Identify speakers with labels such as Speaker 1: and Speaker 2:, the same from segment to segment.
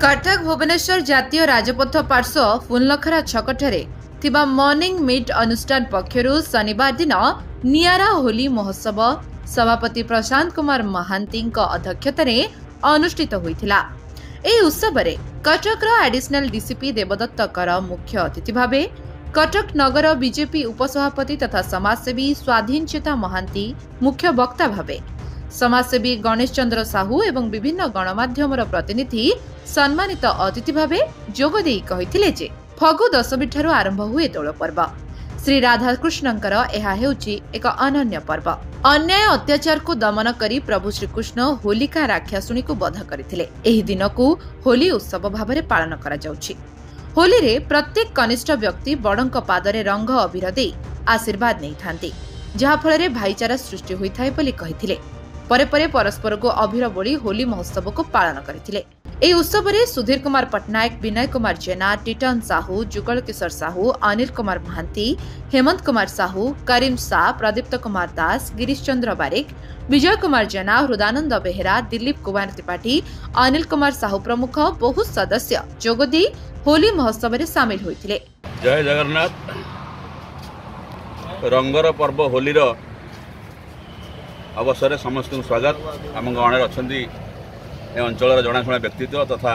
Speaker 1: कटक भुवनेश्वर जातीय राजपथ पार्श्व फुलनखरा छकठारे थिबा मॉर्निंग मीट अनुष्ठान पक्षरु शनिवार दिन नियारा होली महोत्सव सभापति प्रशांत कुमार महांती अध्यक्षतार अनुष्ठित होइथिला। एही उत्सव रे कटक एडिशनल डीसीपी देवदत्त कर मुख्य अतिथि भावे, कटक नगर बीजेपी उपसभापति तथा समाजसेवी स्वाधीनचेता महांती मुख्य वक्ता भावे, समाजसेवी गणेश चंद्र साहू एवं विभिन्न गणमाध्यम प्रतिनिधि सम्मानित अतिथि भावे जोगदे कहिथिले जे फगु दशमी ठारू आरंभ हुए दोल पर्व। श्री राधाकृष्णंकर एहा हेउची एक अनन्य पर्व। अन्याय अत्याचार को दमन करी प्रभु श्रीकृष्ण होलिका राक्षसुणी को वध करथिले। एही दिन को होली उत्सव भावरे पालन करा जाउछि। होली रे प्रत्येक कनिष्ठ व्यक्ति बड़ंक पादरे रंग अबीर देई आशीर्वाद नै थांती, जहा फଳରେ भाईचारा सृष्टि होइथाय बोली कहिथिले। परे परे परस्पर को अबीर बोली होली महोत्सव को पालन करथिले। एही उत्सव रे सुधीर कुमार पटनायक, विनय कुमार जेना, टिटन साहू, जुगल किशोर साहू, अनिल कुमार महांती, हेमंत कुमार साहू, करीम शाह, प्रदीप्त कुमार दास, गिरीश चंद्र बारिक, विजय कुमार जेना, हृदानंद बेहेरा, दिलीप कुमार त्रिपाठी, अनिल कुमार साहू प्रमुख बहुत सदस्य जोगदी होली महोत्सव रे शामिल होइथिले।
Speaker 2: जय जगन्नाथ। रंगर पर्व होली अवसर समस्त स्वागत। आम गाँव अच्छी अंचल जनाशुना व्यक्तित्व तथा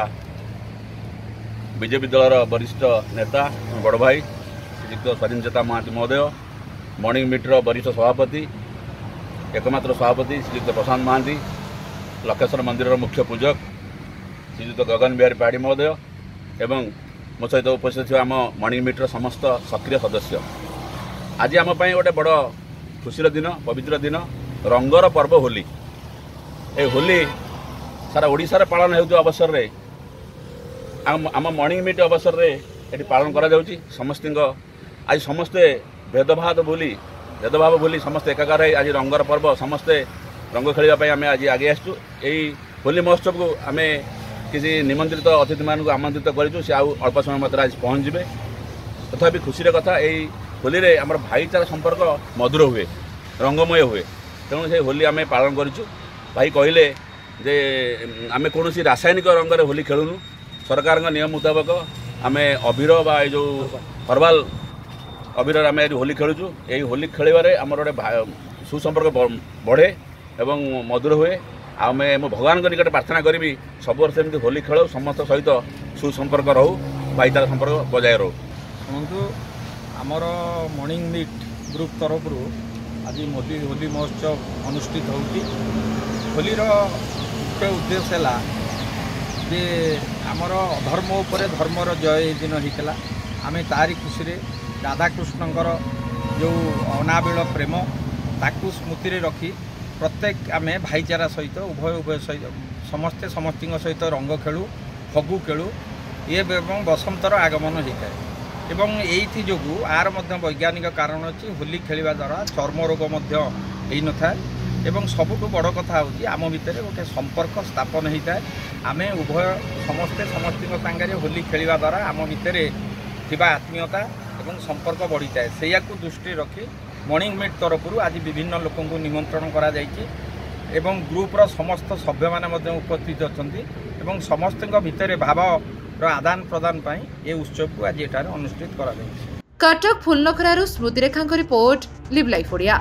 Speaker 2: बीजेपी दलर वरिष्ठ नेता बड़ भाई श्रीयुक्त स्वाधीनचेता महांती महोदय, मॉर्निंग मीटर वरिष्ठ सभापति, एकमात्र सभापति श्रीयुक्त प्रशांत महांती, लक्षेश्वर मंदिर मुख्य पूजक श्रीयुक्त गगन बिहारी पाड़ी महोदय एवं मो सहित उपस्थित आम मॉर्निंग मीटर समस्त सक्रिय सदस्य। आज आम गोटे बड़ खुशीर दिन, पवित्र दिन, रंगर पर्व होली। ए होली सारा ओडिशा रे पालन हेउतो अवसर रे आम मॉर्निंग मीट अवसर रे एटी पालन करा जाउची। समस्तिंग आज समस्ते भेदभाव भूली समस्ते एकाकार है आज रंगर पर्व समस्ते रंग खेलिबा आम आज आगे आसु। एई होली महोत्सव को आम किसी निमंत्रित अतिथि मानक आमंत्रित करूँ। से आउ अल्प समय मात्र आज पहुँच जाए। तथापि खुशीर कथा यही होली रे आमर भाईचारा संपर्क मधुर हुए, रंगमय हुए। तेणु से होली आम पालन करूँ। भाई कहले जे आम कौन रासायनिक रंग रे होली खेलुनु। सरकार नियम मुताबक आम अबीर बा जो हर्बाल अबीर आम होली खेलुचु। यही होली खेल आमर गोटे सुसंपर्क बढ़े एवं मधुर हुए। आम मो भगवान निकट प्रार्थना करी सब वर्ष एमती होली खेल समस्त सहित सुसंपर्क रहू, भाईचारा संपर्क बजाय रहू।
Speaker 3: शुणु आमर मॉर्निंग मीट ग्रुप तरफ आज होली महोत्सव अनुष्ठित होती। होलीर मुख्य उद्देश्य है जे आमर धर्म उपर धर्मर जय दिन होता। आम तारी खुशी राधाकृष्णंकर जो अनाबिल प्रेम ताकू स्मृति रे रखी प्रत्येक आम भाईचारा सहित उभय सहित समस्ते समस्ती सहित रंग खेलु, फगु खेलु। ये बसंतर आगमन होता है एवं यही जो आर वैज्ञानिक कारण अच्छी। होली खेलवा द्वारा चर्म रोग न था एवं सबुठु बड़ कथा हूँ आम भितर गोटे संपर्क स्थापन होता है। आम उभय समस्ते समस्ती सांगे होली खेलवा द्वारा आम भितर थिबा आत्मीयता एवं संपर्क बढ़ी थाए। से दृष्टि रखी मॉर्निंग मीट तरफ आज विभिन्न लोक निमंत्रण करा एवं ग्रुपर समस्त सभ्य माने उपस्थित अच्छा समस्त भितर भाव आदान प्रदान ये उत्सव को आज एठार अनुष्ठित करा।
Speaker 1: कटक फुलनखरारू Smrutirekha report, live life Odia.